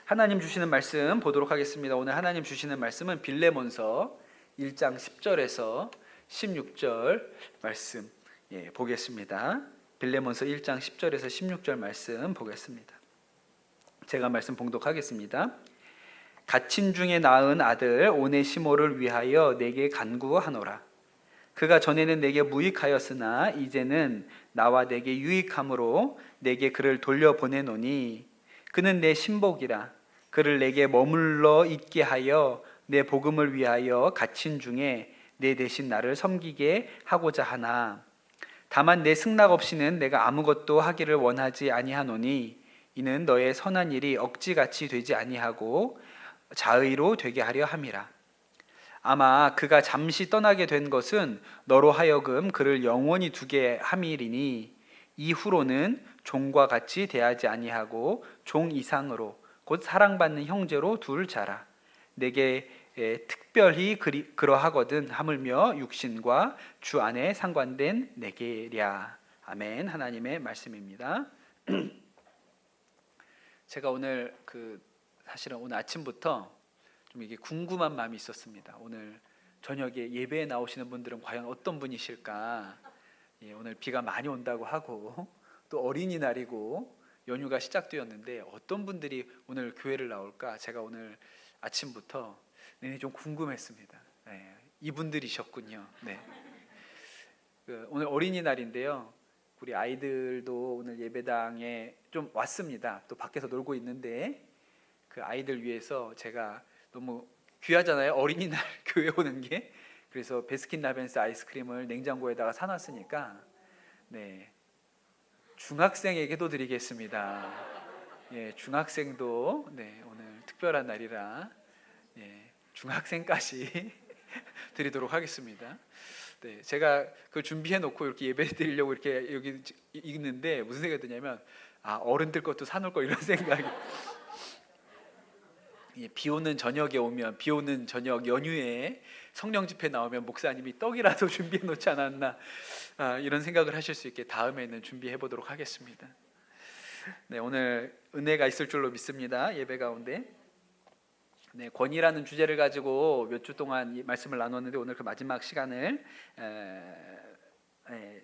하나님 주시는 말씀 보도록 하겠습니다. 오늘 하나님 주시는 말씀은 빌레몬서 1장 10절에서 16절 말씀 보겠습니다. 빌레몬서 1장 10절에서 16절 말씀 보겠습니다. 제가 말씀 봉독하겠습니다. 갇힌 중에 낳은 아들 오네시모를 위하여 내게 간구하노라. 그가 전에는 내게 무익하였으나 이제는 나와 내게 유익함으로 내게 그를 돌려보내노니 그는 내 신복이라. 그를 내게 머물러 있게 하여 내 복음을 위하여 갇힌 중에 내 대신 나를 섬기게 하고자 하나 다만 내 승낙 없이는 내가 아무것도 하기를 원하지 아니하노니 이는 너의 선한 일이 억지같이 되지 아니하고 자의로 되게 하려 함이라. 아마 그가 잠시 떠나게 된 것은 너로 하여금 그를 영원히 두게 함이리니 이후로는 종과 같이 대하지 아니하고 종 이상으로 곧 사랑받는 형제로 둘 자라. 내게 특별히 그러하거든 하물며 육신과 주 안에 상관된 내게랴. 아멘. 하나님의 말씀입니다. 제가 오늘 사실은 오늘 아침부터 좀 이게 궁금한 마음이 있었습니다. 오늘 저녁에 예배에 나오시는 분들은 과연 어떤 분이실까? 오늘 비가 많이 온다고 하고 또 어린이날이고 연휴가 시작되었는데 어떤 분들이 오늘 교회를 나올까? 제가 오늘 아침부터 좀 궁금했습니다. 이분들이셨군요. 오늘 어린이날인데요. 우리 아이들도 오늘 예배당에 좀 왔습니다. 또 밖에서 놀고 있는데 그 아이들 위해서 제가 너무 귀하잖아요. 어린이날 교회 오는 게. 그래서 베스킨라빈스 아이스크림을 냉장고에다가 사놨으니까 중학생에게도 드리겠습니다. 중학생도 오늘 특별한 날이라 중학생까지 드리도록 하겠습니다. 제가 그 준비해 놓고 이렇게 예배 드리려고 이렇게 여기 있는데 무슨 생각이 드냐면 어른들 것도 사놓을 거 이런 생각이. 비 오는 저녁에 오면 비 오는 저녁 연휴에 성령 집회 나오면 목사님이 떡이라도 준비해 놓지 않았나 이런 생각을 하실 수 있게 다음에는 준비해 보도록 하겠습니다. 오늘 은혜가 있을 줄로 믿습니다. 예배 가운데 권위라는 주제를 가지고 몇 주 동안 이 말씀을 나눴는데 오늘 그 마지막 시간을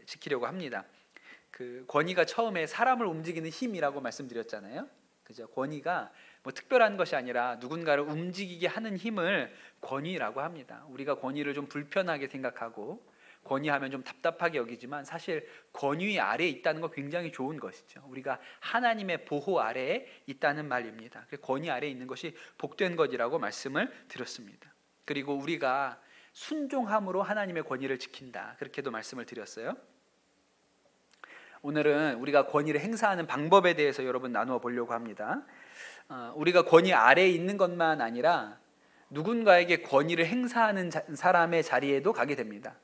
지키려고 합니다. 그 권위가 처음에 사람을 움직이는 힘이라고 말씀드렸잖아요. 그죠? 권위가 뭐 특별한 것이 아니라 누군가를 움직이게 하는 힘을 권위라고 합니다. 우리가 권위를 좀 불편하게 생각하고 권위하면 좀 답답하게 여기지만 사실 권위 아래에 있다는 거 굉장히 좋은 것이죠. 우리가 하나님의 보호 아래에 있다는 말입니다. 권위 아래에 있는 것이 복된 것이라고 말씀을 드렸습니다. 그리고 우리가 순종함으로 하나님의 권위를 지킨다. 그렇게도 말씀을 드렸어요. 오늘은 우리가 권위를 행사하는 방법에 대해서 여러분 나누어 보려고 합니다. 우리가 권위 아래에 있는 것만 아니라 누군가에게 권위를 행사하는 사람의 자리에도 가게 됩니다.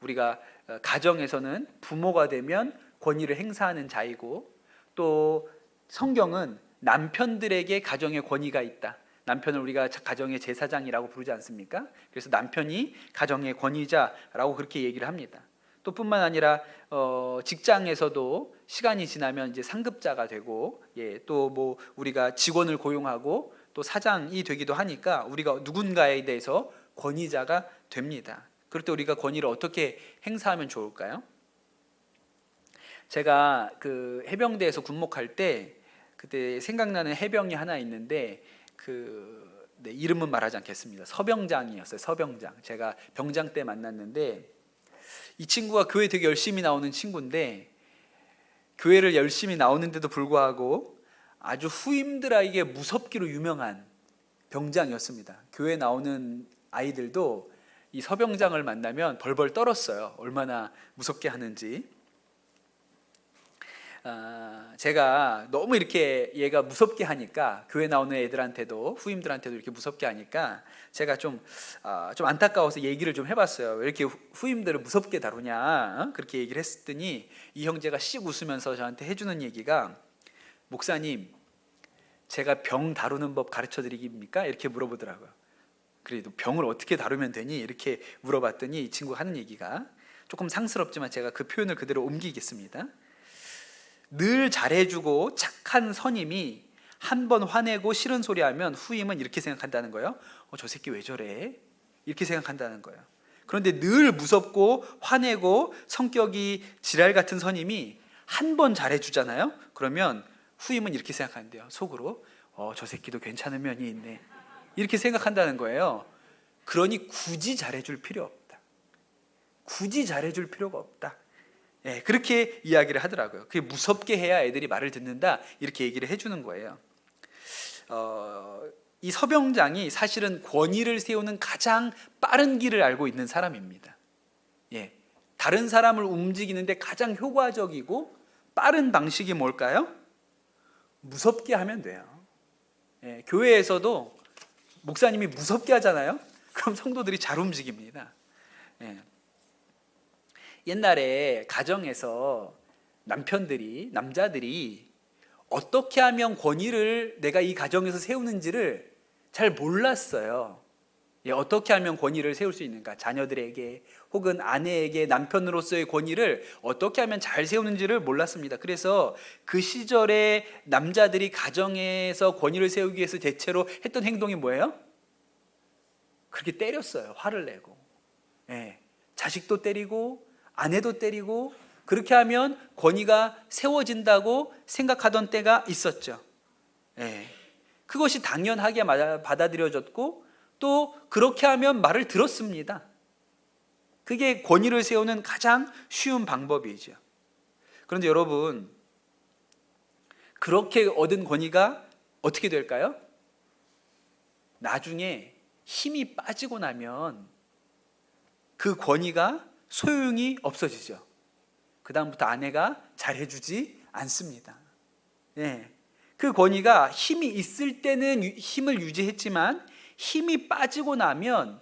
우리가 가정에서는 부모가 되면 권위를 행사하는 자이고 또 성경은 남편들에게 가정의 권위가 있다. 남편을 우리가 가정의 제사장이라고 부르지 않습니까? 그래서 남편이 가정의 권위자라고 그렇게 얘기를 합니다. 또 뿐만 아니라 직장에서도 시간이 지나면 이제 상급자가 되고 또 뭐 우리가 직원을 고용하고 또 사장이 되기도 하니까 우리가 누군가에 대해서 권위자가 됩니다. 그럴 때 우리가 권위를 어떻게 행사하면 좋을까요? 제가 그 해병대에서 군목할 때 그때 생각나는 해병이 하나 있는데 이름은 말하지 않겠습니다. 서병장이었어요. 서병장. 제가 병장 때 만났는데 이 친구가 교회 되게 열심히 나오는 친구인데 교회를 열심히 나오는데도 불구하고 아주 후임들에게 무섭기로 유명한 병장이었습니다. 교회 나오는 아이들도 이 서병장을 만나면 벌벌 떨었어요. 얼마나 무섭게 하는지. 제가 너무 이렇게 얘가 무섭게 하니까 교회 나오는 애들한테도 후임들한테도 이렇게 무섭게 하니까 제가 좀 안타까워서 얘기를 좀 해봤어요. 왜 이렇게 후임들을 무섭게 다루냐 그렇게 얘기를 했더니 이 형제가 씩 웃으면서 저한테 해주는 얘기가 목사님 제가 병 다루는 법 가르쳐 드리깁니까? 이렇게 물어보더라고요. 그래도 병을 어떻게 다루면 되니? 이렇게 물어봤더니 이 친구가 하는 얘기가 조금 상스럽지만 제가 그 표현을 그대로 옮기겠습니다. 늘 잘해주고 착한 선임이 한 번 화내고 싫은 소리 하면 후임은 이렇게 생각한다는 거예요. 저 새끼 왜 저래? 이렇게 생각한다는 거예요. 그런데 늘 무섭고 화내고 성격이 지랄 같은 선임이 한 번 잘해주잖아요. 그러면 후임은 이렇게 생각한대요. 속으로 저 새끼도 괜찮은 면이 있네. 이렇게 생각한다는 거예요. 그러니 굳이 잘해줄 필요 없다. 굳이 잘해줄 필요가 없다. 예, 그렇게 이야기를 하더라고요. 그게 무섭게 해야 애들이 말을 듣는다, 이렇게 얘기를 해주는 거예요. 이 서병장이 사실은 권위를 세우는 가장 빠른 길을 알고 있는 사람입니다. 예, 다른 사람을 움직이는데 가장 효과적이고 빠른 방식이 뭘까요? 무섭게 하면 돼요. 예, 교회에서도 목사님이 무섭게 하잖아요. 그럼 성도들이 잘 움직입니다. 예. 옛날에 가정에서 남자들이 어떻게 하면 권위를 내가 이 가정에서 세우는지를 잘 몰랐어요. 예, 어떻게 하면 권위를 세울 수 있는가? 자녀들에게 혹은 아내에게 남편으로서의 권위를 어떻게 하면 잘 세우는지를 몰랐습니다. 그래서 그 시절에 남자들이 가정에서 권위를 세우기 위해서 대체로 했던 행동이 뭐예요? 그렇게 때렸어요. 화를 내고. 예, 자식도 때리고 아내도 때리고, 그렇게 하면 권위가 세워진다고 생각하던 때가 있었죠. 예, 그것이 당연하게 받아들여졌고 또 그렇게 하면 말을 들었습니다. 그게 권위를 세우는 가장 쉬운 방법이죠. 그런데 여러분, 그렇게 얻은 권위가 어떻게 될까요? 나중에 힘이 빠지고 나면 그 권위가 소용이 없어지죠. 그 다음부터 아내가 잘해주지 않습니다. 예, 그 권위가 힘이 있을 때는 힘을 유지했지만 힘이 빠지고 나면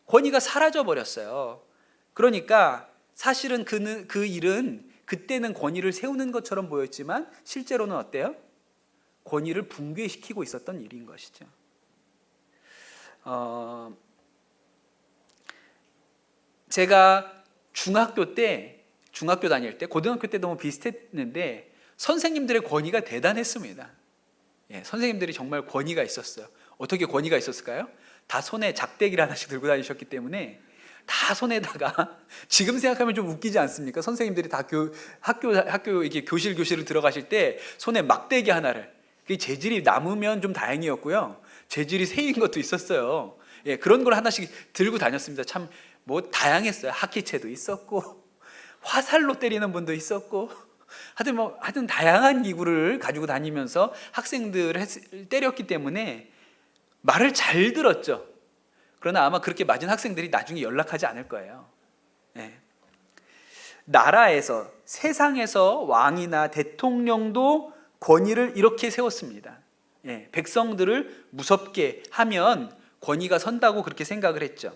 권위가 사라져 버렸어요. 그러니까 사실은 그 일은 그때는 권위를 세우는 것처럼 보였지만 실제로는 어때요? 권위를 붕괴시키고 있었던 일인 것이죠. 제가 중학교 다닐 때, 고등학교 때도 뭐 비슷했는데 선생님들의 권위가 대단했습니다. 예, 선생님들이 정말 권위가 있었어요. 어떻게 권위가 있었을까요? 다 손에 작대기를 하나씩 들고 다니셨기 때문에 다 손에다가 지금 생각하면 좀 웃기지 않습니까? 선생님들이 다 학교 이게 교실을 들어가실 때 손에 막대기 하나를, 그 재질이 남으면 좀 다행이었고요. 재질이 새인 것도 있었어요. 예, 그런 걸 하나씩 들고 다녔습니다. 참 뭐 다양했어요. 하키채도 있었고 화살로 때리는 분도 있었고 하여튼 다양한 기구를 가지고 다니면서 학생들을 때렸기 때문에 말을 잘 들었죠. 그러나 아마 그렇게 맞은 학생들이 나중에 연락하지 않을 거예요. 네. 나라에서, 세상에서 왕이나 대통령도 권위를 이렇게 세웠습니다. 예, 백성들을 무섭게 하면 권위가 선다고 그렇게 생각을 했죠.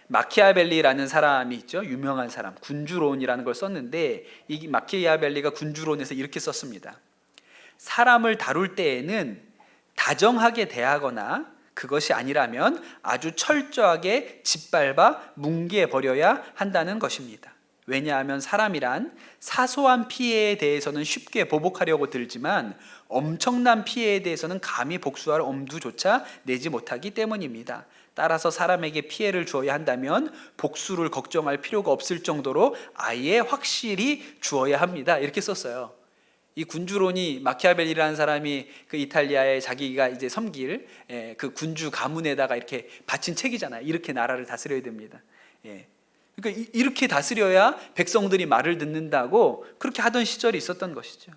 마키아벨리라는 사람이 있죠. 유명한 사람, 군주론이라는 걸 썼는데 이 마키아벨리가 군주론에서 이렇게 썼습니다. 사람을 다룰 때에는 다정하게 대하거나 그것이 아니라면 아주 철저하게 짓밟아 뭉개버려야 한다는 것입니다. 왜냐하면 사람이란 사소한 피해에 대해서는 쉽게 보복하려고 들지만 엄청난 피해에 대해서는 감히 복수할 엄두조차 내지 못하기 때문입니다. 따라서 사람에게 피해를 주어야 한다면 복수를 걱정할 필요가 없을 정도로 아예 확실히 주어야 합니다. 이렇게 썼어요. 이 군주론이, 마키아벨리라는 사람이 그 이탈리아에 자기가 이제 섬길 그 군주 가문에다가 이렇게 바친 책이잖아요. 이렇게 나라를 다스려야 됩니다. 그러니까 이렇게 다스려야 백성들이 말을 듣는다고 그렇게 하던 시절이 있었던 것이죠.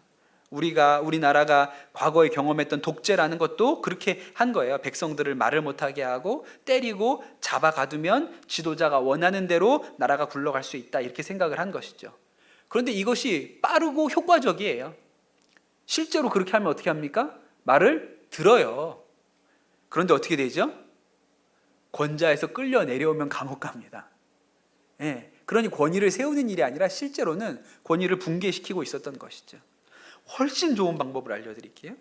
우리나라가 과거에 경험했던 독재라는 것도 그렇게 한 거예요. 백성들을 말을 못하게 하고 때리고 잡아가두면 지도자가 원하는 대로 나라가 굴러갈 수 있다, 이렇게 생각을 한 것이죠. 그런데 이것이 빠르고 효과적이에요. 실제로 그렇게 하면 어떻게 합니까? 말을 들어요. 그런데 어떻게 되죠? 권자에서 끌려 내려오면 감옥 갑니다. 예, 그러니 권위를 세우는 일이 아니라 실제로는 권위를 붕괴시키고 있었던 것이죠. 훨씬 좋은 방법을 알려드릴게요.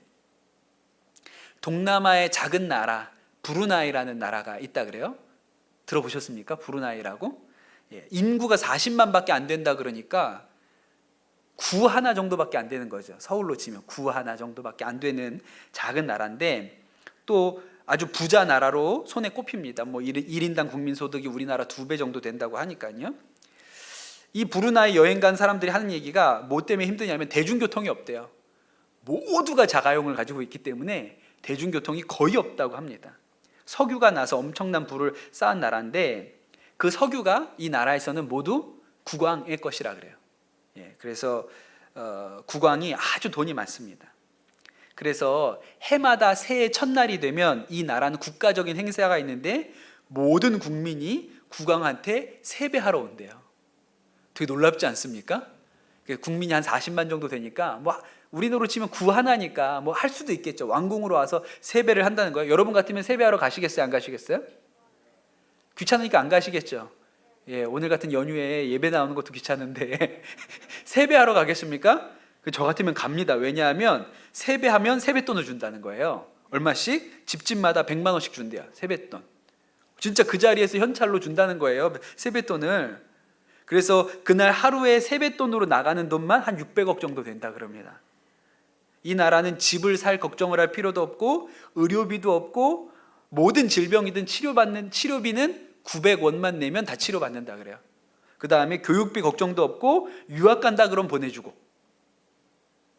동남아의 작은 나라 브루나이라는 나라가 있다 그래요. 들어보셨습니까? 브루나이라고? 예, 인구가 40만 밖에 안 된다 그러니까 구 하나 정도밖에 안 되는 거죠. 서울로 치면 구 하나 정도밖에 안 되는 작은 나라인데 또 아주 부자 나라로 손에 꼽힙니다. 뭐 1인당 국민 소득이 우리나라 2배 정도 된다고 하니까요. 이 브루나이 여행 간 사람들이 하는 얘기가 뭐 때문에 힘드냐면 대중교통이 없대요. 모두가 자가용을 가지고 있기 때문에 대중교통이 거의 없다고 합니다. 석유가 나서 엄청난 부를 쌓은 나라인데 그 석유가 이 나라에서는 모두 국왕의 것이라 그래요. 그래서 국왕이 아주 돈이 많습니다. 그래서 해마다 새해 첫날이 되면 이 나라는 국가적인 행사가 있는데 모든 국민이 국왕한테 세배하러 온대요. 되게 놀랍지 않습니까? 국민이 한 40만 정도 되니까 뭐 우리나라로 치면 구 하나니까 뭐 할 수도 있겠죠. 왕궁으로 와서 세배를 한다는 거예요. 여러분 같으면 세배하러 가시겠어요? 안 가시겠어요? 귀찮으니까 안 가시겠죠. 오늘 같은 연휴에 예배 나오는 것도 귀찮은데 세배하러 가겠습니까? 저 같으면 갑니다. 왜냐하면 세배하면 세뱃돈을 준다는 거예요. 얼마씩? 집집마다 100만 원씩 준대요. 세뱃돈. 진짜 그 자리에서 현찰로 준다는 거예요. 세뱃돈을. 그래서 그날 하루에 세뱃돈으로 나가는 돈만 한 600억 정도 된다 그럽니다. 이 나라는 집을 살 걱정을 할 필요도 없고 의료비도 없고 모든 질병이든 치료비는 900원만 내면 다 치료받는다 그래요. 그 다음에 교육비 걱정도 없고 유학 간다 그럼 보내주고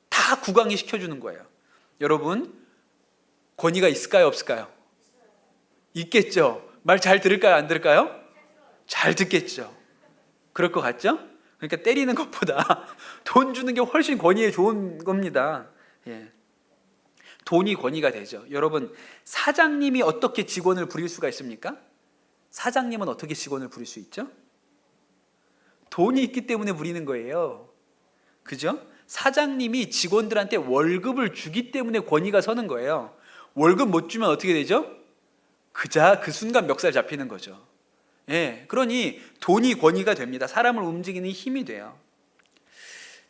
다 국왕이 시켜주는 거예요. 여러분 권위가 있을까요? 없을까요? 있겠죠. 말 잘 들을까요? 안 들을까요? 잘 듣겠죠. 그럴 것 같죠? 그러니까 때리는 것보다 돈 주는 게 훨씬 권위에 좋은 겁니다. 돈이 권위가 되죠. 여러분 사장님이 어떻게 직원을 부릴 수가 있습니까? 사장님은 어떻게 직원을 부릴 수 있죠? 돈이 있기 때문에 부리는 거예요. 그죠? 사장님이 직원들한테 월급을 주기 때문에 권위가 서는 거예요. 월급 못 주면 어떻게 되죠? 그 순간 멱살 잡히는 거죠. 그러니 돈이 권위가 됩니다. 사람을 움직이는 힘이 돼요.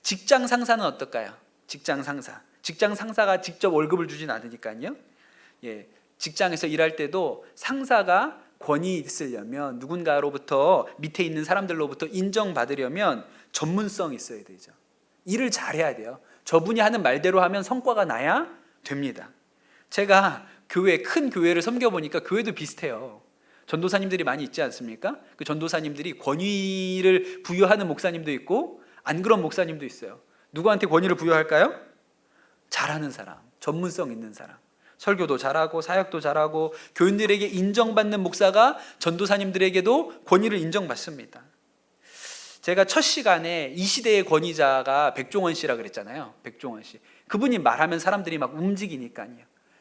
직장 상사는 어떨까요? 직장 상사가 직접 월급을 주진 않으니까요. 직장에서 일할 때도 상사가 권위 있으려면 누군가로부터 밑에 있는 사람들로부터 인정받으려면 전문성이 있어야 되죠. 일을 잘해야 돼요. 저분이 하는 말대로 하면 성과가 나야 됩니다. 제가 큰 교회를 섬겨보니까 교회도 비슷해요. 전도사님들이 많이 있지 않습니까? 그 전도사님들이 권위를 부여하는 목사님도 있고 안 그런 목사님도 있어요. 누구한테 권위를 부여할까요? 잘하는 사람, 전문성 있는 사람. 설교도 잘하고 사역도 잘하고 교인들에게 인정받는 목사가 전도사님들에게도 권위를 인정받습니다. 제가 첫 시간에 이 시대의 권위자가 백종원 씨라 그랬잖아요. 백종원 씨. 그분이 말하면 사람들이 막 움직이니까요.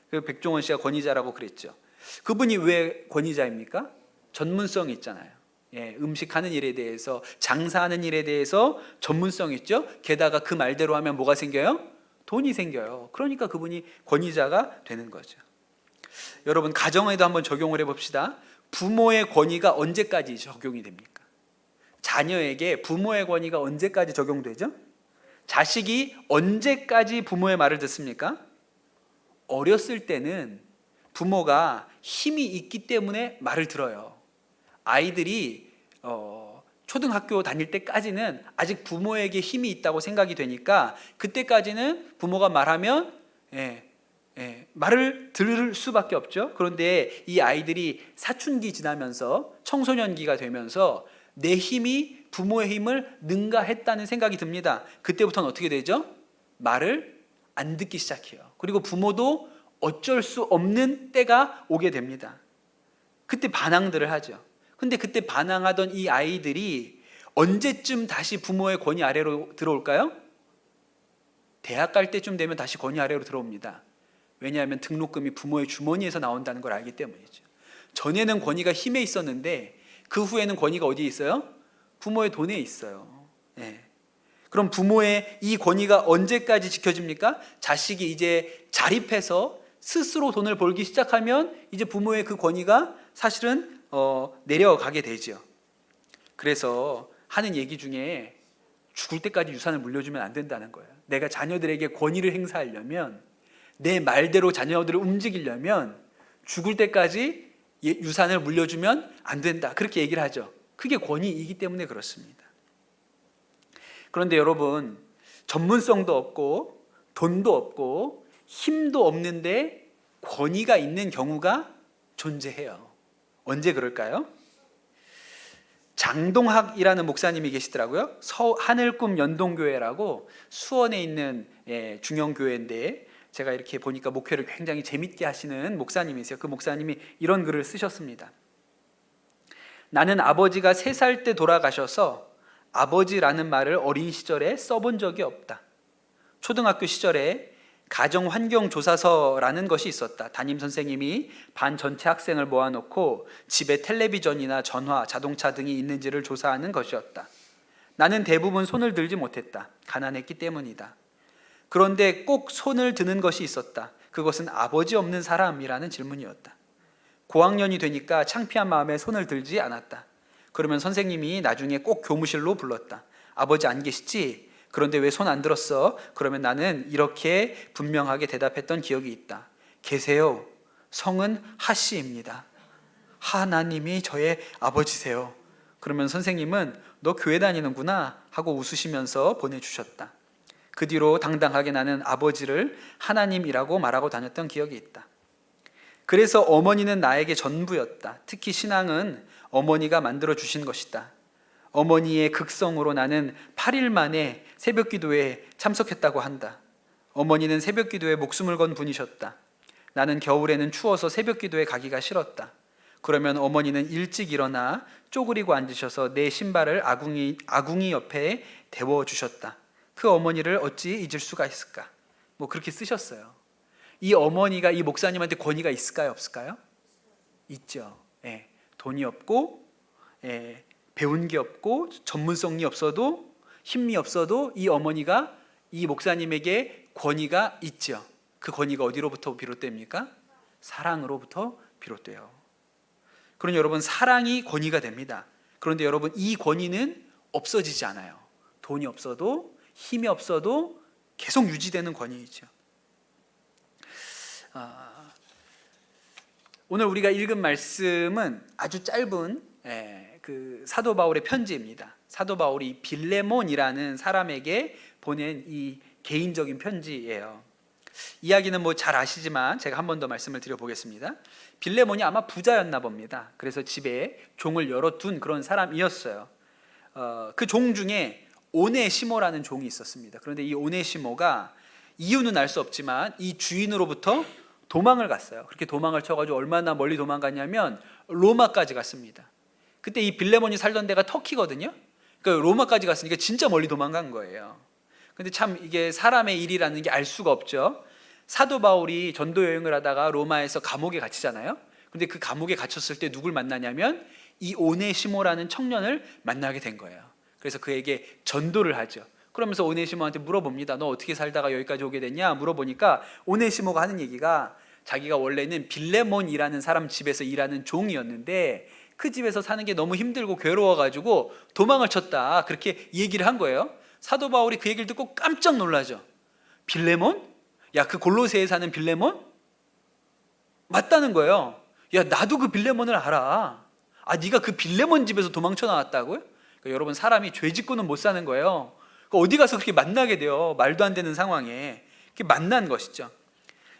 그 백종원 씨가 권위자라고 그랬죠. 그분이 왜 권위자입니까? 전문성이 있잖아요. 음식하는 일에 대해서, 장사하는 일에 대해서 전문성이 있죠. 게다가 그 말대로 하면 뭐가 생겨요? 돈이 생겨요. 그러니까 그분이 권위자가 되는 거죠. 여러분 가정에도 한번 적용을 해봅시다. 부모의 권위가 언제까지 적용이 됩니까? 자녀에게 부모의 권위가 언제까지 적용되죠? 자식이 언제까지 부모의 말을 듣습니까? 어렸을 때는 부모가 힘이 있기 때문에 말을 들어요. 아이들이 초등학교 다닐 때까지는 아직 부모에게 힘이 있다고 생각이 되니까 그때까지는 부모가 말하면 말을 들을 수밖에 없죠. 그런데 이 아이들이 사춘기 지나면서 청소년기가 되면서 내 힘이 부모의 힘을 능가했다는 생각이 듭니다. 그때부터는 어떻게 되죠? 말을 안 듣기 시작해요. 그리고 부모도 어쩔 수 없는 때가 오게 됩니다. 그때 반항들을 하죠. 근데 그때 반항하던 이 아이들이 언제쯤 다시 부모의 권위 아래로 들어올까요? 대학 갈 때쯤 되면 다시 권위 아래로 들어옵니다. 왜냐하면 등록금이 부모의 주머니에서 나온다는 걸 알기 때문이죠. 전에는 권위가 힘에 있었는데 그 후에는 권위가 어디에 있어요? 부모의 돈에 있어요. 그럼 부모의 이 권위가 언제까지 지켜집니까? 자식이 이제 자립해서 스스로 돈을 벌기 시작하면 이제 부모의 그 권위가 사실은 내려가게 되죠. 그래서 하는 얘기 중에 죽을 때까지 유산을 물려주면 안 된다는 거예요. 내가 자녀들에게 권위를 행사하려면, 내 말대로 자녀들을 움직이려면 죽을 때까지 유산을 물려주면 안 된다. 그렇게 얘기를 하죠. 그게 권위이기 때문에 그렇습니다. 그런데 여러분, 전문성도 없고 돈도 없고 힘도 없는데 권위가 있는 경우가 존재해요. 언제 그럴까요? 장동학이라는 목사님이 계시더라고요. 하늘꿈 연동교회라고 수원에 있는 중형교회인데, 제가 이렇게 보니까 목회를 굉장히 재밌게 하시는 목사님이세요. 그 목사님이 이런 글을 쓰셨습니다. 나는 아버지가 3살 때 돌아가셔서 아버지라는 말을 어린 시절에 써본 적이 없다. 초등학교 시절에 가정환경조사서라는 것이 있었다. 담임선생님이 반 전체 학생을 모아놓고 집에 텔레비전이나 전화, 자동차 등이 있는지를 조사하는 것이었다. 나는 대부분 손을 들지 못했다. 가난했기 때문이다. 그런데 꼭 손을 드는 것이 있었다. 그것은 아버지 없는 사람이라는 질문이었다. 고학년이 되니까 창피한 마음에 손을 들지 않았다. 그러면 선생님이 나중에 꼭 교무실로 불렀다. 아버지 안 계시지? 그런데 왜 손 안 들었어? 그러면 나는 이렇게 분명하게 대답했던 기억이 있다. 계세요. 성은 하씨입니다. 하나님이 저의 아버지세요. 그러면 선생님은 너 교회 다니는구나 하고 웃으시면서 보내주셨다. 그 뒤로 당당하게 나는 아버지를 하나님이라고 말하고 다녔던 기억이 있다. 그래서 어머니는 나에게 전부였다. 특히 신앙은 어머니가 만들어 주신 것이다. 어머니의 극성으로 나는 8일 만에 새벽기도에 참석했다고 한다. 어머니는 새벽기도에 목숨을 건 분이셨다. 나는 겨울에는 추워서 새벽기도에 가기가 싫었다. 그러면 어머니는 일찍 일어나 쪼그리고 앉으셔서 내 신발을 아궁이 옆에 데워주셨다. 그 어머니를 어찌 잊을 수가 있을까? 그렇게 쓰셨어요. 이 어머니가 이 목사님한테 권위가 있을까요, 없을까요? 있죠. 돈이 없고 배운 게 없고 전문성이 없어도 힘이 없어도 이 어머니가 이 목사님에게 권위가 있죠. 그 권위가 어디로부터 비롯됩니까? 사랑으로부터 비롯돼요. 그러니 여러분, 사랑이 권위가 됩니다. 그런데 여러분, 이 권위는 없어지지 않아요. 돈이 없어도 힘이 없어도 계속 유지되는 권위이죠. 오늘 우리가 읽은 말씀은 아주 짧은 그 사도 바울의 편지입니다. 사도 바울이 빌레몬이라는 사람에게 보낸 이 개인적인 편지예요. 이야기는 잘 아시지만 제가 한 번 더 말씀을 드려보겠습니다. 빌레몬이 아마 부자였나 봅니다. 그래서 집에 종을 열어둔 그런 사람이었어요. 그 종 중에 오네시모라는 종이 있었습니다. 그런데 이 오네시모가 이유는 알 수 없지만 이 주인으로부터 도망을 갔어요. 그렇게 도망을 쳐가지고 얼마나 멀리 도망갔냐면 로마까지 갔습니다. 그때 이 빌레몬이 살던 데가 터키거든요. 그러니까 로마까지 갔으니까 진짜 멀리 도망간 거예요. 근데 참 이게 사람의 일이라는 게 알 수가 없죠. 사도 바울이 전도 여행을 하다가 로마에서 감옥에 갇히잖아요. 근데 그 감옥에 갇혔을 때 누굴 만나냐면 이 오네시모라는 청년을 만나게 된 거예요. 그래서 그에게 전도를 하죠. 그러면서 오네시모한테 물어봅니다. 너 어떻게 살다가 여기까지 오게 됐냐? 물어보니까 오네시모가 하는 얘기가 자기가 원래는 빌레몬이라는 사람 집에서 일하는 종이었는데 그 집에서 사는 게 너무 힘들고 괴로워가지고 도망을 쳤다. 그렇게 얘기를 한 거예요. 사도 바울이 그 얘기를 듣고 깜짝 놀라죠. 빌레몬? 야, 그 골로새에 사는 빌레몬? 맞다는 거예요. 야, 나도 그 빌레몬을 알아. 네가 그 빌레몬 집에서 도망쳐 나왔다고요? 그러니까 여러분, 사람이 죄 짓고는 못 사는 거예요. 어디 가서 그렇게 만나게 돼요. 말도 안 되는 상황에. 그렇게 만난 것이죠.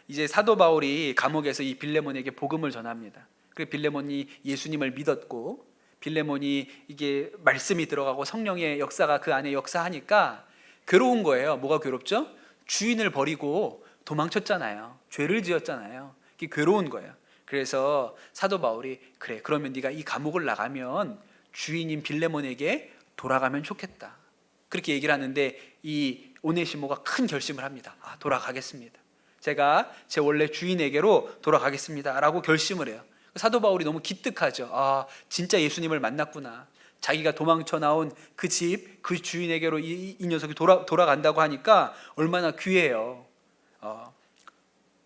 이제 사도 바울이 감옥에서 이 빌레몬에게 복음을 전합니다. 그 빌레몬이 예수님을 믿었고 빌레몬이 이게 말씀이 들어가고 성령의 역사가 그 안에 역사하니까 괴로운 거예요. 뭐가 괴롭죠? 주인을 버리고 도망쳤잖아요. 죄를 지었잖아요. 그게 괴로운 거예요. 그래서 사도 바울이 그래, 그러면 네가 이 감옥을 나가면 주인인 빌레몬에게 돌아가면 좋겠다. 그렇게 얘기를 하는데 이 오네시모가 큰 결심을 합니다. 돌아가겠습니다. 제가 제 원래 주인에게로 돌아가겠습니다 라고 결심을 해요. 사도 바울이 너무 기특하죠. 진짜 예수님을 만났구나. 자기가 도망쳐 나온 그 집, 그 주인에게로 이 녀석이 돌아간다고 하니까 얼마나 귀해요.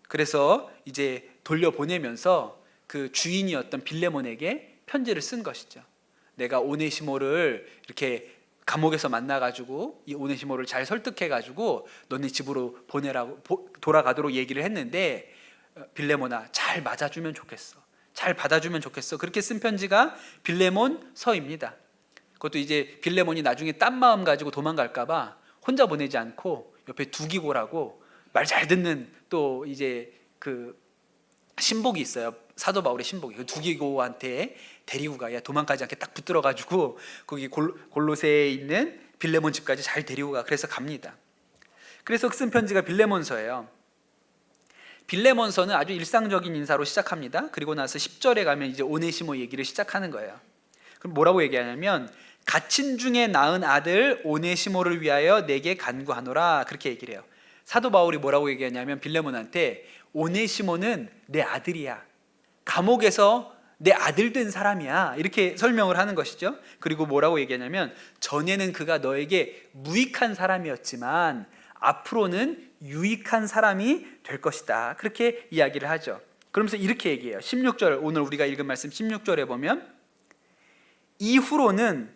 그래서 이제 돌려보내면서 그 주인이었던 빌레몬에게 편지를 쓴 것이죠. 내가 오네시모를 이렇게 감옥에서 만나가지고 이 오네시모를 잘 설득해가지고 너네 집으로 보내라고 돌아가도록 얘기를 했는데 빌레몬아, 잘 맞아주면 좋겠어. 잘 받아주면 좋겠어. 그렇게 쓴 편지가 빌레몬서입니다. 그것도 이제 빌레몬이 나중에 딴 마음 가지고 도망갈까봐 혼자 보내지 않고 옆에 두기고라고 말 잘 듣는 또 이제 그 신복이 있어요. 사도 바울의 신복이. 그 두기고한테 데리고 가. 야, 도망가지 않게 딱 붙들어 가지고 거기 골로새에 있는 빌레몬 집까지 잘 데리고 가. 그래서 갑니다. 그래서 쓴 편지가 빌레몬서예요. 빌레몬서는 아주 일상적인 인사로 시작합니다. 그리고 나서 10절에 가면 이제 오네시모 얘기를 시작하는 거예요. 그럼 뭐라고 얘기하냐면 갇힌 중에 낳은 아들 오네시모를 위하여 내게 간구하노라, 그렇게 얘기를 해요. 사도 바울이 뭐라고 얘기하냐면 빌레몬한테 오네시모는 내 아들이야. 감옥에서 내 아들 된 사람이야. 이렇게 설명을 하는 것이죠. 그리고 뭐라고 얘기하냐면 전에는 그가 너에게 무익한 사람이었지만 앞으로는 유익한 사람이 될 것이다. 그렇게 이야기를 하죠. 그러면서 이렇게 얘기해요. 16절, 오늘 우리가 읽은 말씀 16절에 보면 이후로는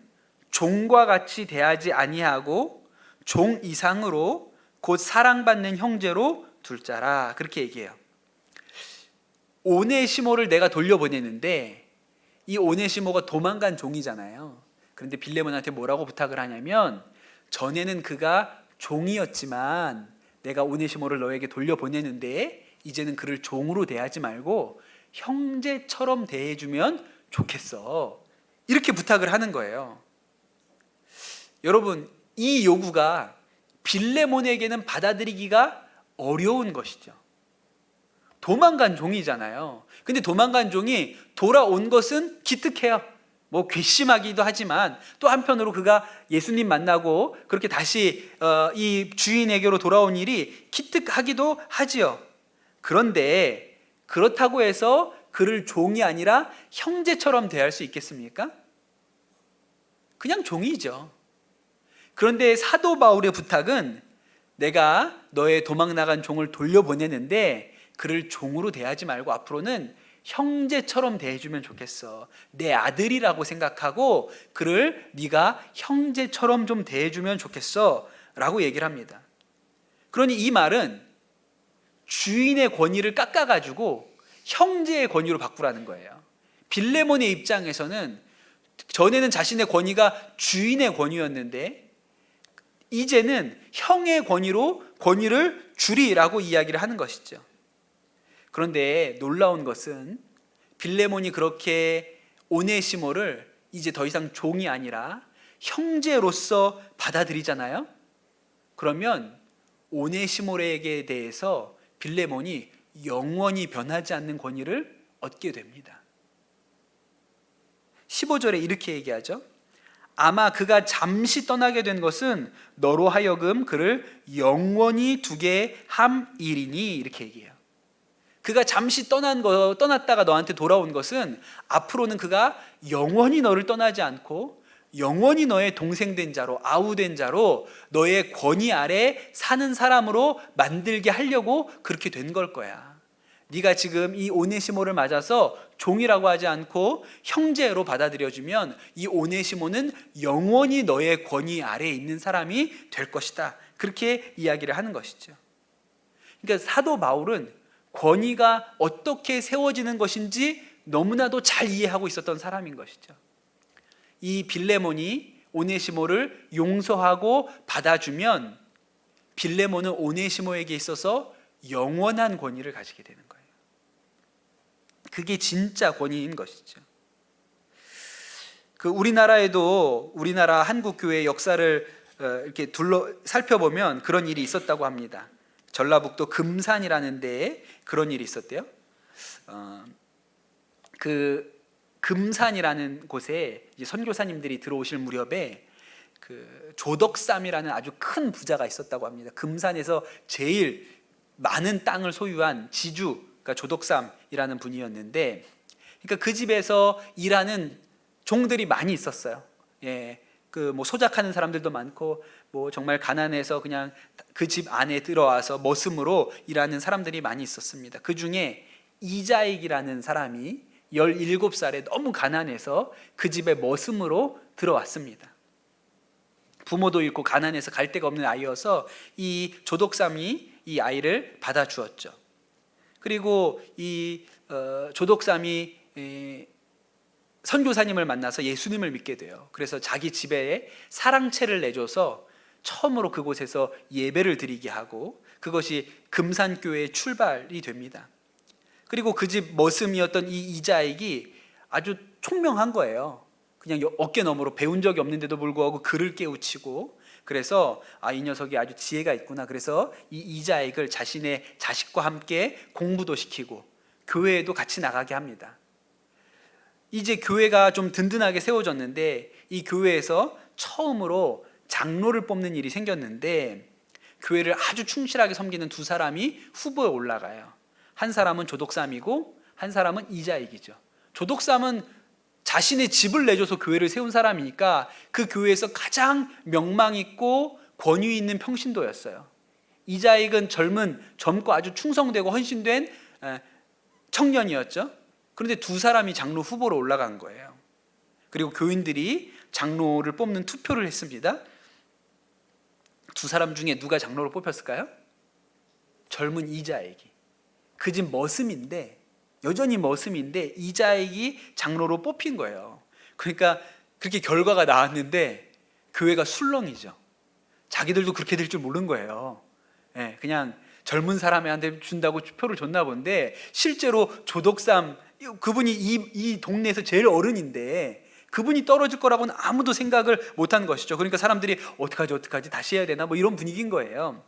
종과 같이 대하지 아니하고 종 이상으로 곧 사랑받는 형제로 둘 자라, 그렇게 얘기해요. 오네시모를 내가 돌려보내는데 이 오네시모가 도망간 종이잖아요. 그런데 빌레몬한테 뭐라고 부탁을 하냐면 전에는 그가 종이었지만 내가 오네시모를 너에게 돌려보내는데 이제는 그를 종으로 대하지 말고 형제처럼 대해주면 좋겠어. 이렇게 부탁을 하는 거예요. 여러분, 이 요구가 빌레몬에게는 받아들이기가 어려운 것이죠. 도망간 종이잖아요. 근데 도망간 종이 돌아온 것은 기특해요. 뭐 괘씸하기도 하지만 또 한편으로 그가 예수님 만나고 그렇게 다시 이 주인에게로 돌아온 일이 기특하기도 하지요. 그런데 그렇다고 해서 그를 종이 아니라 형제처럼 대할 수 있겠습니까? 그냥 종이죠. 그런데 사도 바울의 부탁은 내가 너의 도망 나간 종을 돌려보내는데 그를 종으로 대하지 말고 앞으로는 형제처럼 대해주면 좋겠어. 내 아들이라고 생각하고 그를 네가 형제처럼 좀 대해주면 좋겠어 라고 얘기를 합니다. 그러니 이 말은 주인의 권위를 깎아가지고 형제의 권위로 바꾸라는 거예요. 빌레몬의 입장에서는 전에는 자신의 권위가 주인의 권위였는데 이제는 형의 권위를 주리라고 이야기를 하는 것이죠. 그런데 놀라운 것은 빌레몬이 그렇게 오네시모를 이제 더 이상 종이 아니라 형제로서 받아들이잖아요. 그러면 오네시모에게 대해서 빌레몬이 영원히 변하지 않는 권위를 얻게 됩니다. 15절에 이렇게 얘기하죠. 아마 그가 잠시 떠나게 된 것은 너로 하여금 그를 영원히 두게 함이리니, 이렇게 얘기해요. 그가 잠시 떠났다가 너한테 돌아온 것은 앞으로는 그가 영원히 너를 떠나지 않고 영원히 너의 동생된 자로, 아우된 자로 너의 권위 아래 사는 사람으로 만들게 하려고 그렇게 된 걸 거야. 네가 지금 이 오네시모를 맞아서 종이라고 하지 않고 형제로 받아들여주면 이 오네시모는 영원히 너의 권위 아래에 있는 사람이 될 것이다. 그렇게 이야기를 하는 것이죠. 그러니까 사도 바울은 권위가 어떻게 세워지는 것인지 너무나도 잘 이해하고 있었던 사람인 것이죠. 이 빌레몬이 오네시모를 용서하고 받아주면 빌레몬은 오네시모에게 있어서 영원한 권위를 가지게 되는 거예요. 그게 진짜 권위인 것이죠. 우리나라 한국 교회의 역사를 이렇게 살펴보면 그런 일이 있었다고 합니다. 전라북도 금산이라는 데에 그런 일이 있었대요. 그 금산이라는 곳에 이제 선교사님들이 들어오실 무렵에 그 조덕삼이라는 아주 큰 부자가 있었다고 합니다. 금산에서 제일 많은 땅을 소유한 지주, 그러니까 조덕삼이라는 분이었는데, 그러니까 그 집에서 일하는 종들이 많이 있었어요. 예, 그 뭐 소작하는 사람들도 많고, 뭐 정말 가난해서 그냥 그 집 안에 들어와서 머슴으로 일하는 사람들이 많이 있었습니다. 그 중에 이자익이라는 사람이 17살에 너무 가난해서 그 집에 머슴으로 들어왔습니다. 부모도 잃고 가난해서 갈 데가 없는 아이여서 이 조덕삼이 이 아이를 받아주었죠. 그리고 이 조덕삼이 선교사님을 만나서 예수님을 믿게 돼요. 그래서 자기 집에 사랑채를 내줘서 처음으로 그곳에서 예배를 드리게 하고 그것이 금산교회의 출발이 됩니다. 그리고 그 집 머슴이었던 이 이자익이 아주 총명한 거예요. 그냥 어깨 너머로 배운 적이 없는데도 불구하고 그를 깨우치고, 그래서 이 녀석이 아주 지혜가 있구나. 그래서 이 이자익을 자신의 자식과 함께 공부도 시키고 교회에도 같이 나가게 합니다. 이제 교회가 좀 든든하게 세워졌는데 이 교회에서 처음으로 장로를 뽑는 일이 생겼는데 교회를 아주 충실하게 섬기는 두 사람이 후보에 올라가요. 한 사람은 조독삼이고 한 사람은 이자익이죠. 조독삼은 자신의 집을 내줘서 교회를 세운 사람이니까 그 교회에서 가장 명망 있고 권위 있는 평신도였어요. 이자익은 젊고 아주 충성되고 헌신된 청년이었죠. 그런데 두 사람이 장로 후보로 올라간 거예요. 그리고 교인들이 장로를 뽑는 투표를 했습니다. 두 사람 중에 누가 장로를 뽑혔을까요? 젊은 이자익이. 그 집 머슴인데, 여전히 머슴인데 이자익이 장로로 뽑힌 거예요. 그러니까 그렇게 결과가 나왔는데 교회가 술렁이죠. 자기들도 그렇게 될 줄 모른 거예요. 그냥 젊은 사람한테 준다고 표를 줬나 본데 실제로 조독삼, 그분이 이 동네에서 제일 어른인데 그분이 떨어질 거라고는 아무도 생각을 못한 것이죠. 그러니까 사람들이 어떡하지 다시 해야 되나 뭐 이런 분위기인 거예요.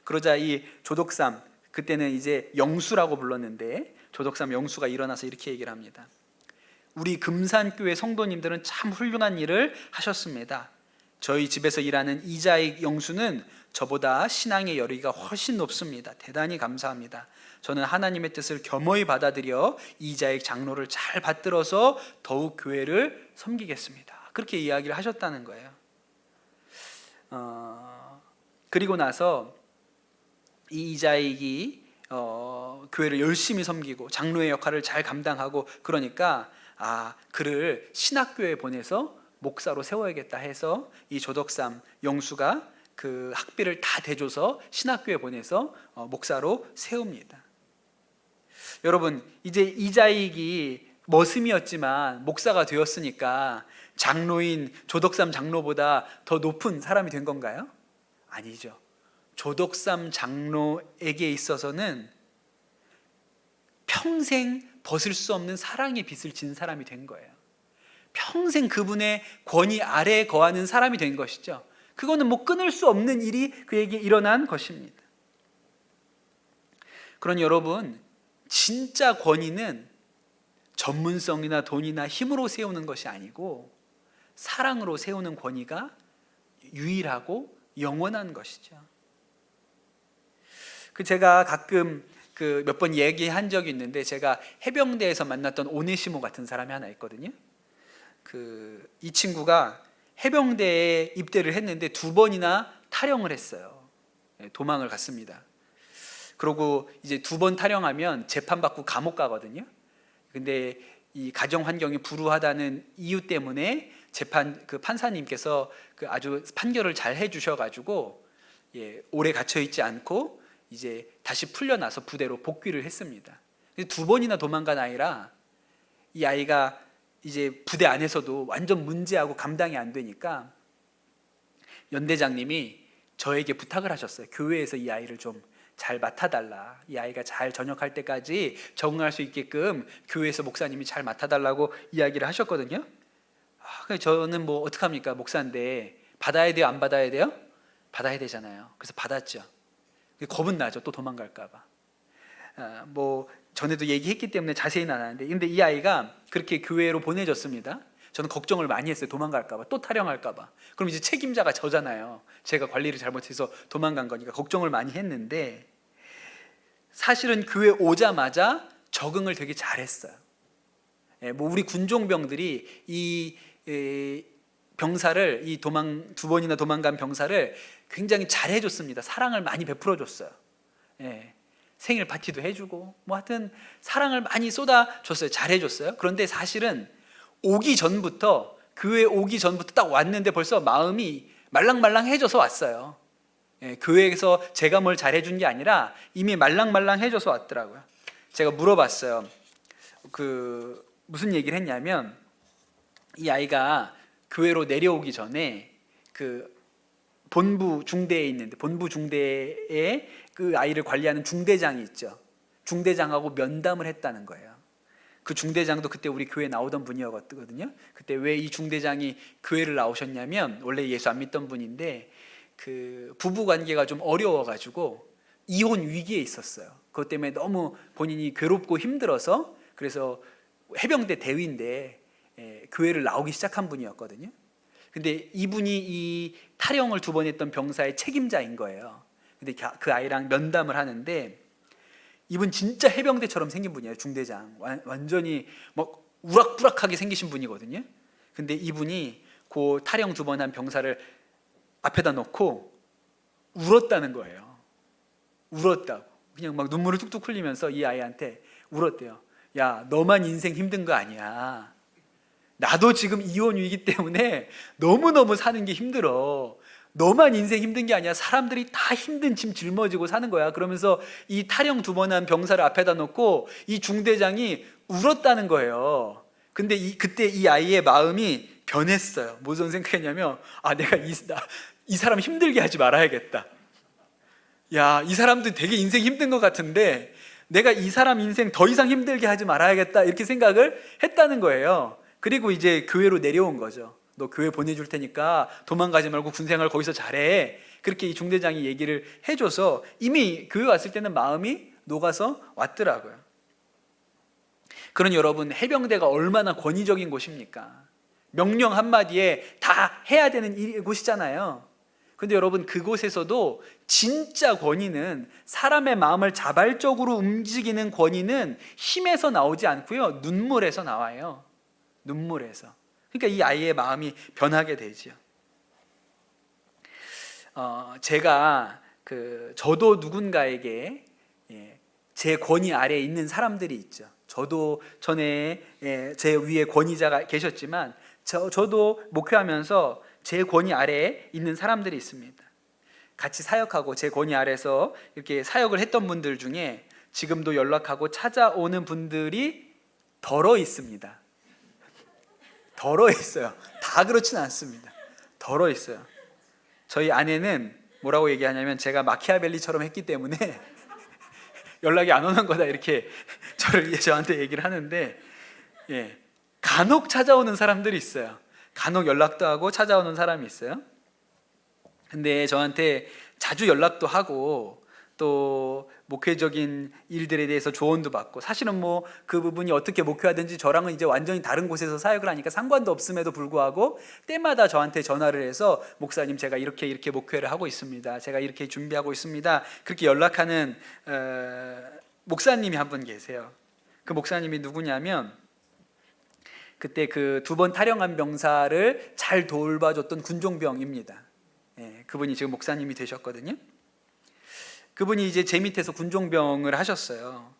그러자 이 조독삼, 그때는 이제 영수라고 불렀는데 조독삼 영수가 일어나서 이렇게 얘기를 합니다. 우리 금산교회 성도님들은 참 훌륭한 일을 하셨습니다. 저희 집에서 일하는 이자익 영수는 저보다 신앙의 열의가 훨씬 높습니다. 대단히 감사합니다. 저는 하나님의 뜻을 겸허히 받아들여 이자익 장로를 잘 받들어서 더욱 교회를 섬기겠습니다. 그렇게 이야기를 하셨다는 거예요. 그리고 나서 이 이자익이 교회를 열심히 섬기고 장로의 역할을 잘 감당하고 그러니까 그를 신학교에 보내서 목사로 세워야겠다 해서 이 조덕삼 영수가 그 학비를 다 대줘서 신학교에 보내서 목사로 세웁니다. 여러분, 이제 이자익이 머슴이었지만 목사가 되었으니까 장로인 조덕삼 장로보다 더 높은 사람이 된 건가요? 아니죠. 조덕삼 장로에게 있어서는 평생 벗을 수 없는 사랑의 빚을 진 사람이 된 거예요. 평생 그분의 권위 아래에 거하는 사람이 된 것이죠. 그거는 뭐 끊을 수 없는 일이 그에게 일어난 것입니다. 그러니 여러분, 진짜 권위는 전문성이나 돈이나 힘으로 세우는 것이 아니고 사랑으로 세우는 권위가 유일하고 영원한 것이죠. 제가 가끔 몇 번 얘기한 적이 있는데, 제가 해병대에서 만났던 오네시모 같은 사람이 하나 있거든요. 이 친구가 해병대에 입대를 했는데 2번이나 탈영을 했어요. 도망을 갔습니다. 그리고 이제 2번 탈영하면 재판받고 감옥 가거든요. 근데 이 가정 환경이 불우하다는 이유 때문에 판사님께서 아주 판결을 잘 해주셔가지고 오래 갇혀 있지 않고 이제 다시 풀려나서 부대로 복귀를 했습니다. 2번이나 도망간 아이라 이 아이가 이제 부대 안에서도 완전 문제하고 감당이 안 되니까 연대장님이 저에게 부탁을 하셨어요. 교회에서 이 아이를 좀 잘 맡아달라. 이 아이가 잘 전역할 때까지 적응할 수 있게끔 교회에서 목사님이 잘 맡아달라고 이야기를 하셨거든요. 저는 뭐 어떡합니까? 목사인데 받아야 돼요? 안 받아야 돼요? 받아야 되잖아요. 그래서 받았죠. 겁은 나죠. 또 도망갈까 봐. 뭐 전에도 얘기했기 때문에 자세히는 안 하는데, 근데 이 아이가 그렇게 교회로 보내졌습니다. 저는 걱정을 많이 했어요. 도망갈까 봐, 또 탈영할까 봐. 그럼 이제 책임자가 저잖아요. 제가 관리를 잘못해서 도망간 거니까 걱정을 많이 했는데, 사실은 교회 오자마자 적응을 되게 잘했어요. 뭐 우리 군종병들이 이 병사를, 이 2번이나 도망간 병사를 굉장히 잘해줬습니다. 사랑을 많이 베풀어줬어요. 생일 파티도 해주고 뭐 하여튼 사랑을 많이 쏟아줬어요. 잘해줬어요. 그런데 사실은 교회 오기 전부터 딱 왔는데 벌써 마음이 말랑말랑해져서 왔어요. 교회에서 제가 뭘 잘해준 게 아니라 이미 말랑말랑해져서 왔더라고요. 제가 물어봤어요. 무슨 얘기를 했냐면, 이 아이가 교회로 내려오기 전에 본부 중대에 있는데, 본부 중대에 그 아이를 관리하는 중대장이 있죠. 중대장하고 면담을 했다는 거예요. 그 중대장도 그때 우리 교회 나오던 분이었거든요. 그때 왜 이 중대장이 교회를 나오셨냐면, 원래 예수 안 믿던 분인데 그 부부 관계가 좀 어려워가지고 이혼 위기에 있었어요. 그것 때문에 너무 본인이 괴롭고 힘들어서, 그래서 해병대 대위인데 교회를 나오기 시작한 분이었거든요. 근데 이분이 이 탈영을 2번 했던 병사의 책임자인 거예요. 근데 그 아이랑 면담을 하는데, 이분 진짜 해병대처럼 생긴 분이에요. 중대장 완전히 막 우락부락하게 생기신 분이거든요. 근데 이분이 그 탈영 2번 한 병사를 앞에다 놓고 울었다는 거예요. 울었다고. 그냥 막 눈물을 뚝뚝 흘리면서 이 아이한테 울었대요. 야, 너만 인생 힘든 거 아니야. 나도 지금 이혼 위기 때문에 너무너무 사는 게 힘들어. 너만 인생 힘든 게 아니야. 사람들이 다 힘든 짐 짊어지고 사는 거야. 그러면서 이 탈영 2번 한 병사를 앞에다 놓고 이 중대장이 울었다는 거예요. 근데 그때 이 아이의 마음이 변했어요. 무슨 생각했냐면, 내가 이 사람 힘들게 하지 말아야겠다. 야, 이 사람도 되게 인생 힘든 것 같은데 내가 이 사람 인생 더 이상 힘들게 하지 말아야겠다, 이렇게 생각을 했다는 거예요. 그리고 이제 교회로 내려온 거죠. 너 교회 보내줄 테니까 도망가지 말고 군생활 거기서 잘해. 그렇게 이 중대장이 얘기를 해줘서 이미 교회 왔을 때는 마음이 녹아서 왔더라고요. 그런 여러분, 해병대가 얼마나 권위적인 곳입니까? 명령 한마디에 다 해야 되는 곳이잖아요. 근데 여러분, 그곳에서도 진짜 권위는, 사람의 마음을 자발적으로 움직이는 권위는 힘에서 나오지 않고요, 눈물에서 나와요. 눈물에서. 그러니까 이 아이의 마음이 변하게 되죠. 제가 저도 누군가에게 제 권위 아래에 있는 사람들이 있죠. 저도 전에 제 위에 권위자가 계셨지만 저도 목회하면서 제 권위 아래에 있는 사람들이 있습니다. 같이 사역하고 제 권위 아래에서 이렇게 사역을 했던 분들 중에 지금도 연락하고 찾아오는 분들이 덜어 있습니다. 덜어 있어요. 다 그렇진 않습니다. 덜어 있어요. 저희 아내는 뭐라고 얘기하냐면, 제가 마키아벨리처럼 했기 때문에 연락이 안 오는 거다, 이렇게 저한테 얘기를 하는데, 간혹 찾아오는 사람들이 있어요. 간혹 연락도 하고 찾아오는 사람이 있어요. 근데 저한테 자주 연락도 하고 또 목회적인 일들에 대해서 조언도 받고, 사실은 뭐 그 부분이 어떻게 목회하든지 저랑은 이제 완전히 다른 곳에서 사역을 하니까 상관도 없음에도 불구하고 때마다 저한테 전화를 해서, 목사님 제가 이렇게 목회를 하고 있습니다, 제가 이렇게 준비하고 있습니다, 그렇게 연락하는 목사님이 한 분 계세요. 그 목사님이 누구냐면, 그때 그 2번 탈영한 병사를 잘 돌봐줬던 군종병입니다. 그분이 지금 목사님이 되셨거든요. 그분이 이제 제 밑에서 군종병을 하셨어요.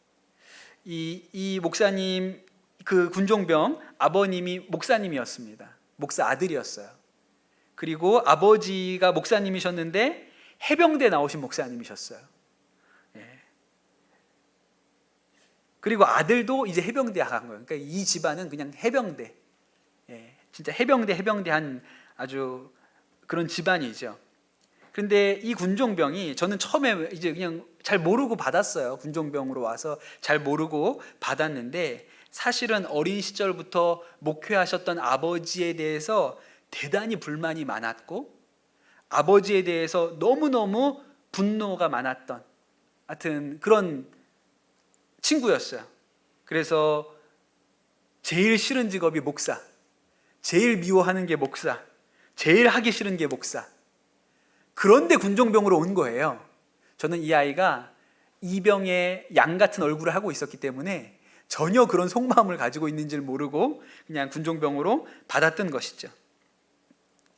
이 목사님, 그 군종병 아버님이 목사님이었습니다. 목사 아들이었어요. 그리고 아버지가 목사님이셨는데 해병대 나오신 목사님이셨어요. 그리고 아들도 이제 해병대 간 거예요. 그러니까 이 집안은 그냥 해병대, 진짜 해병대 한 아주 그런 집안이죠. 근데 이 군종병이, 저는 처음에 이제 그냥 잘 모르고 받았어요. 군종병으로 와서 잘 모르고 받았는데, 사실은 어린 시절부터 목회하셨던 아버지에 대해서 대단히 불만이 많았고, 아버지에 대해서 너무너무 분노가 많았던, 하여튼 그런 친구였어요. 그래서 제일 싫은 직업이 목사, 제일 미워하는 게 목사, 제일 하기 싫은 게 목사. 그런데 군종병으로 온 거예요. 저는 이 아이가 이병의 양 같은 얼굴을 하고 있었기 때문에 전혀 그런 속마음을 가지고 있는지를 모르고 그냥 군종병으로 받았던 것이죠.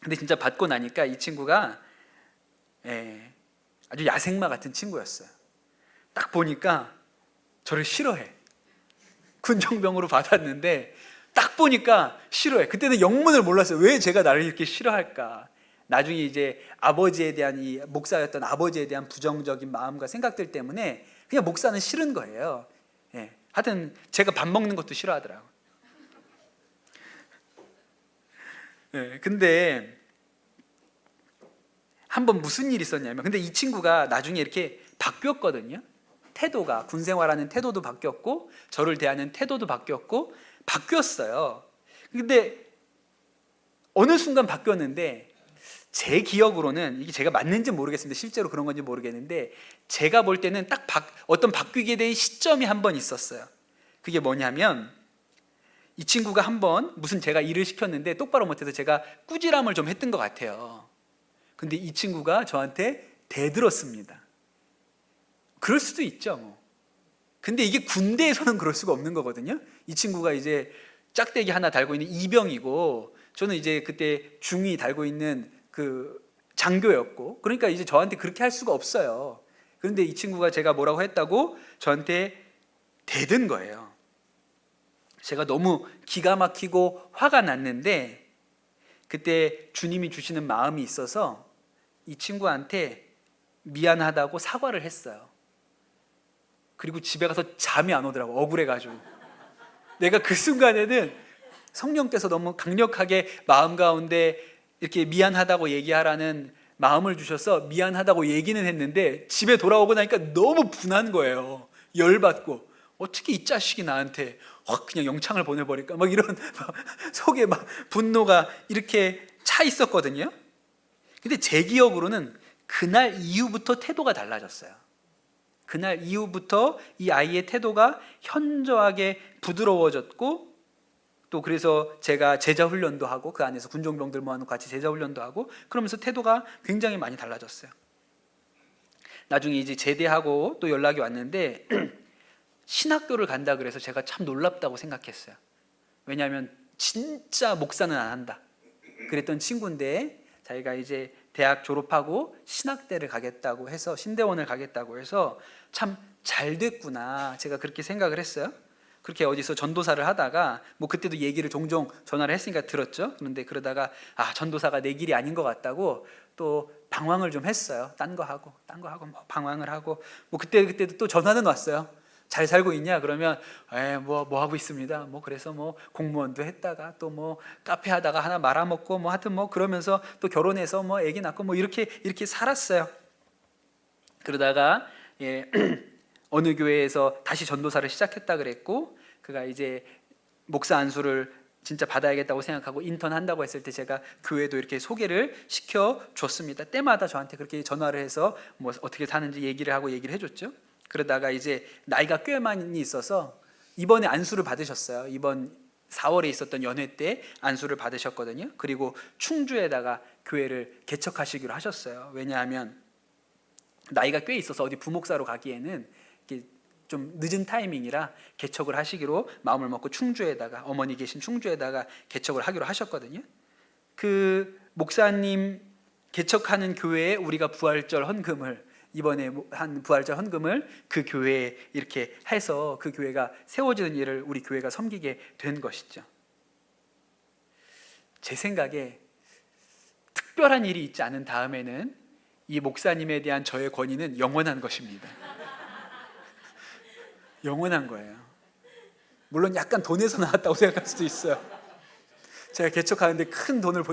근데 진짜 받고 나니까 이 친구가 아주 야생마 같은 친구였어요. 딱 보니까 저를 싫어해. 군종병으로 받았는데 딱 보니까 싫어해. 그때는 영문을 몰랐어요. 왜 제가 나를 이렇게 싫어할까? 나중에 이제 아버지에 대한, 이 목사였던 아버지에 대한 부정적인 마음과 생각들 때문에 그냥 목사는 싫은 거예요. 하여튼 제가 밥 먹는 것도 싫어하더라고요. 근데 한번 무슨 일이 있었냐면, 근데 이 친구가 나중에 이렇게 바뀌었거든요. 태도가, 군 생활하는 태도도 바뀌었고 저를 대하는 태도도 바뀌었고 바뀌었어요. 근데 어느 순간 바뀌었는데 제 기억으로는, 이게 제가 맞는지 모르겠습니다. 실제로 그런 건지 모르겠는데 제가 볼 때는 딱 어떤 바뀌게 된 시점이 한 번 있었어요. 그게 뭐냐면, 이 친구가 한번 무슨 제가 일을 시켰는데 똑바로 못해서 제가 꾸지람을 좀 했던 것 같아요. 근데 이 친구가 저한테 대들었습니다. 그럴 수도 있죠 뭐. 근데 이게 군대에서는 그럴 수가 없는 거거든요. 이 친구가 이제 짝대기 하나 달고 있는 이병이고 저는 이제 그때 중위 달고 있는 그 장교였고, 그러니까 이제 저한테 그렇게 할 수가 없어요. 그런데 이 친구가 제가 뭐라고 했다고 저한테 대든 거예요. 제가 너무 기가 막히고 화가 났는데 그때 주님이 주시는 마음이 있어서 이 친구한테 미안하다고 사과를 했어요. 그리고 집에 가서 잠이 안 오더라고, 억울해가지고. 내가 그 순간에는 성령께서 너무 강력하게 마음 가운데 이렇게 미안하다고 얘기하라는 마음을 주셔서 미안하다고 얘기는 했는데 집에 돌아오고 나니까 너무 분한 거예요. 열받고, 어떻게 이 자식이 나한테 확 그냥 영창을 보내버릴까, 막 이런 속에 막 분노가 이렇게 차 있었거든요. 근데 제 기억으로는 그날 이후부터 태도가 달라졌어요. 그날 이후부터 이 아이의 태도가 현저하게 부드러워졌고, 또 그래서 제가 제자 훈련도 하고 그 안에서 군종병들 모아놓고 같이 제자 훈련도 하고 그러면서 태도가 굉장히 많이 달라졌어요. 나중에 이제 제대하고 또 연락이 왔는데 신학교를 간다 그래서 제가 참 놀랍다고 생각했어요. 왜냐하면 진짜 목사는 안 한다 그랬던 친구인데 자기가 이제 대학 졸업하고 신학대를 가겠다고 해서, 신대원을 가겠다고 해서 참 잘 됐구나, 제가 그렇게 생각을 했어요. 그렇게 어디서 전도사를 하다가 뭐 그때도 얘기를 종종 전화를 했으니까 들었죠. 그런데 그러다가 전도사가 내 길이 아닌 것 같다고 또 방황을 좀 했어요. 딴 거 하고 뭐 방황을 하고, 뭐 그때도 또 전화는 왔어요. 잘 살고 있냐? 그러면 뭐 하고 있습니다. 뭐 그래서 뭐 공무원도 했다가 또 뭐 카페 하다가 하나 말아먹고 뭐 하여튼 뭐 그러면서 또 결혼해서 뭐 아기 낳고 뭐 이렇게 살았어요. 그러다가 어느 교회에서 다시 전도사를 시작했다 그랬고, 그가 이제 목사 안수를 진짜 받아야겠다고 생각하고 인턴 한다고 했을 때 제가 교회도 이렇게 소개를 시켜 줬습니다. 때마다 저한테 그렇게 전화를 해서 뭐 어떻게 사는지 얘기를 해줬죠. 그러다가 이제 나이가 꽤 많이 있어서 이번에 안수를 받으셨어요. 이번 4월에 있었던 연회 때 안수를 받으셨거든요. 그리고 충주에다가 교회를 개척하시기로 하셨어요. 왜냐하면 나이가 꽤 있어서 어디 부목사로 가기에는 좀 늦은 타이밍이라 개척을 하시기로 마음을 먹고 충주에다가, 어머니 계신 충주에다가 개척을 하기로 하셨거든요. 그 목사님 개척하는 교회에 우리가 부활절 헌금을, 이번에 한 부활절 헌금을 그 교회에 이렇게 해서 그 교회가 세워지는 일을 우리 교회가 섬기게 된 것이죠. 제 생각에 특별한 일이 있지 않은 다음에는 이 목사님에 대한 저의 권위는 영원한 것입니다. 영원한 거예요. 물론 약간 돈에서 나왔다고 생각할 수도 있어요. 제가 개척하는데 큰 돈을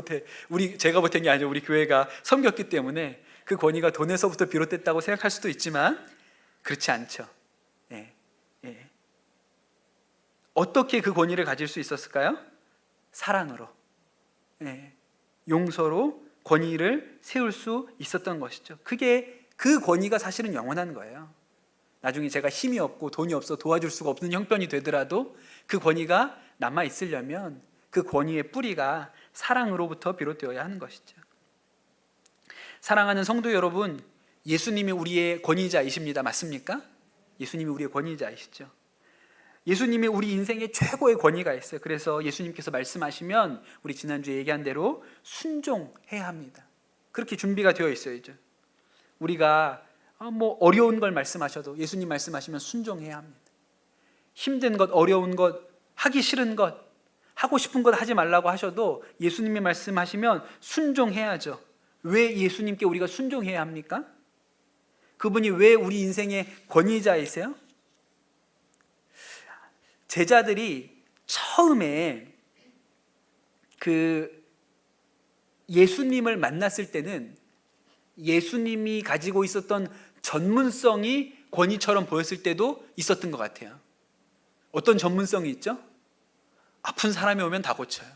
제가 보탠 게 아니라 우리 교회가 섬겼기 때문에 그 권위가 돈에서부터 비롯됐다고 생각할 수도 있지만 그렇지 않죠. 어떻게 그 권위를 가질 수 있었을까요? 사랑으로, 용서로 권위를 세울 수 있었던 것이죠. 그 권위가 사실은 영원한 거예요. 나중에 제가 힘이 없고 돈이 없어 도와줄 수가 없는 형편이 되더라도 그 권위가 남아 있으려면 그 권위의 뿌리가 사랑으로부터 비롯되어야 하는 것이죠. 사랑하는 성도 여러분, 예수님이 우리의 권위자이십니다. 맞습니까? 예수님이 우리의 권위자이시죠. 예수님이 우리 인생의 최고의 권위가 있어요. 그래서 예수님께서 말씀하시면 우리 지난주에 얘기한 대로 순종해야 합니다. 그렇게 준비가 되어 있어야죠. 우리가 뭐 어려운 걸 말씀하셔도 예수님 말씀하시면 순종해야 합니다. 힘든 것, 어려운 것, 하기 싫은 것, 하고 싶은 것 하지 말라고 하셔도 예수님이 말씀하시면 순종해야죠. 왜 예수님께 우리가 순종해야 합니까? 그분이 왜 우리 인생의 권위자이세요? 제자들이 처음에 그 예수님을 만났을 때는 예수님이 가지고 있었던 전문성이 권위처럼 보였을 때도 있었던 것 같아요. 어떤 전문성이 있죠? 아픈 사람이 오면 다 고쳐요.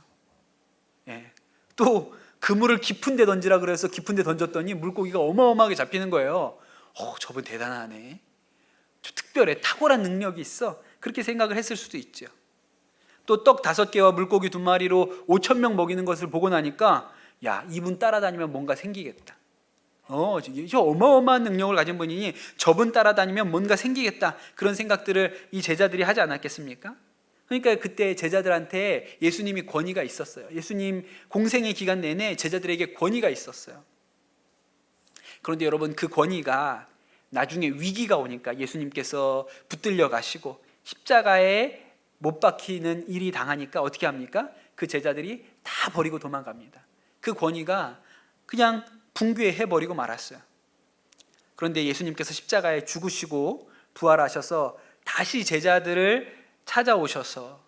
예. 또 그물을 깊은 데 던지라 그래서 깊은 데 던졌더니 물고기가 어마어마하게 잡히는 거예요. 저분 대단하네. 좀 특별해. 탁월한 능력이 있어. 그렇게 생각을 했을 수도 있죠. 또 떡 5개와 물고기 2마리로 5,000명 먹이는 것을 보고 나니까 야, 이분 따라다니면 뭔가 생기겠다. 저 어마어마한 능력을 가진 분이니 저분 따라다니면 뭔가 생기겠다. 그런 생각들을 이 제자들이 하지 않았겠습니까? 그러니까 그때 제자들한테 예수님이 권위가 있었어요. 예수님 공생의 기간 내내 제자들에게 권위가 있었어요. 그런데 여러분, 그 권위가 나중에 위기가 오니까 예수님께서 붙들려 가시고 십자가에 못 박히는 일이 당하니까 어떻게 합니까? 그 제자들이 다 버리고 도망갑니다. 그 권위가 그냥 붕괴해버리고 말았어요. 그런데 예수님께서 십자가에 죽으시고 부활하셔서 다시 제자들을 찾아오셔서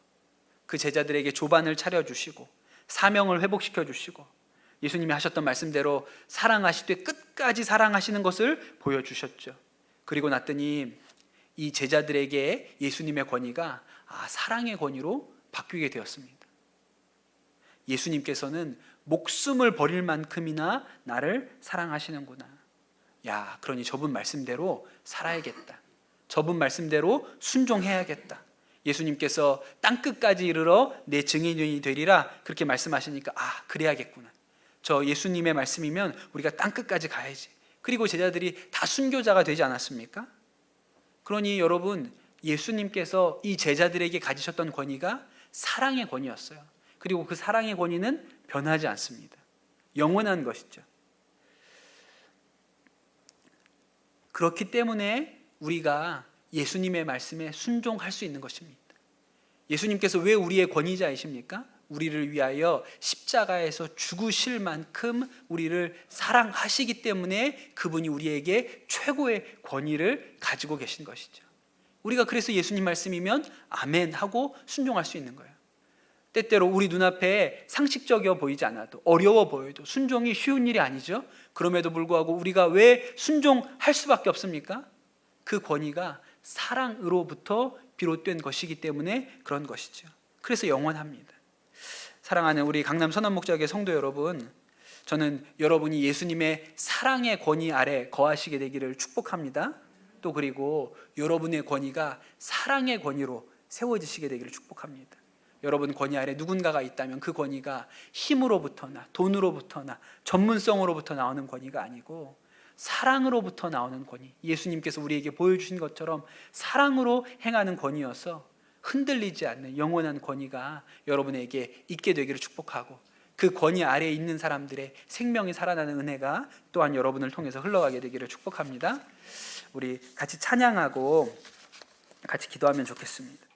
그 제자들에게 조반을 차려주시고 사명을 회복시켜주시고 예수님이 하셨던 말씀대로 사랑하시되 끝까지 사랑하시는 것을 보여주셨죠. 그리고 났더니 이 제자들에게 예수님의 권위가 사랑의 권위로 바뀌게 되었습니다. 예수님께서는 목숨을 버릴 만큼이나 나를 사랑하시는구나. 야, 그러니 저분 말씀대로 살아야겠다. 저분 말씀대로 순종해야겠다. 예수님께서 땅끝까지 이르러 내 증인이 되리라 그렇게 말씀하시니까 그래야겠구나. 저 예수님의 말씀이면 우리가 땅끝까지 가야지. 그리고 제자들이 다 순교자가 되지 않았습니까? 그러니 여러분, 예수님께서 이 제자들에게 가지셨던 권위가 사랑의 권위였어요. 그리고 그 사랑의 권위는 변하지 않습니다. 영원한 것이죠. 그렇기 때문에 우리가 예수님의 말씀에 순종할 수 있는 것입니다. 예수님께서 왜 우리의 권위자이십니까? 우리를 위하여 십자가에서 죽으실 만큼 우리를 사랑하시기 때문에 그분이 우리에게 최고의 권위를 가지고 계신 것이죠. 우리가 그래서 예수님 말씀이면 아멘 하고 순종할 수 있는 거예요. 때때로 우리 눈앞에 상식적이어 보이지 않아도, 어려워 보여도 순종이 쉬운 일이 아니죠. 그럼에도 불구하고 우리가 왜 순종할 수밖에 없습니까? 그 권위가 사랑으로부터 비롯된 것이기 때문에 그런 것이죠. 그래서 영원합니다. 사랑하는 우리 강남 선한목적의 성도 여러분, 저는 여러분이 예수님의 사랑의 권위 아래 거하시게 되기를 축복합니다. 또 그리고 여러분의 권위가 사랑의 권위로 세워지시게 되기를 축복합니다. 여러분 권위 아래 누군가가 있다면 그 권위가 힘으로부터나 돈으로부터나 전문성으로부터 나오는 권위가 아니고 사랑으로부터 나오는 권위, 예수님께서 우리에게 보여주신 것처럼 사랑으로 행하는 권위여서 흔들리지 않는 영원한 권위가 여러분에게 있게 되기를 축복하고, 그 권위 아래에 있는 사람들의 생명이 살아나는 은혜가 또한 여러분을 통해서 흘러가게 되기를 축복합니다. 우리 같이 찬양하고 같이 기도하면 좋겠습니다.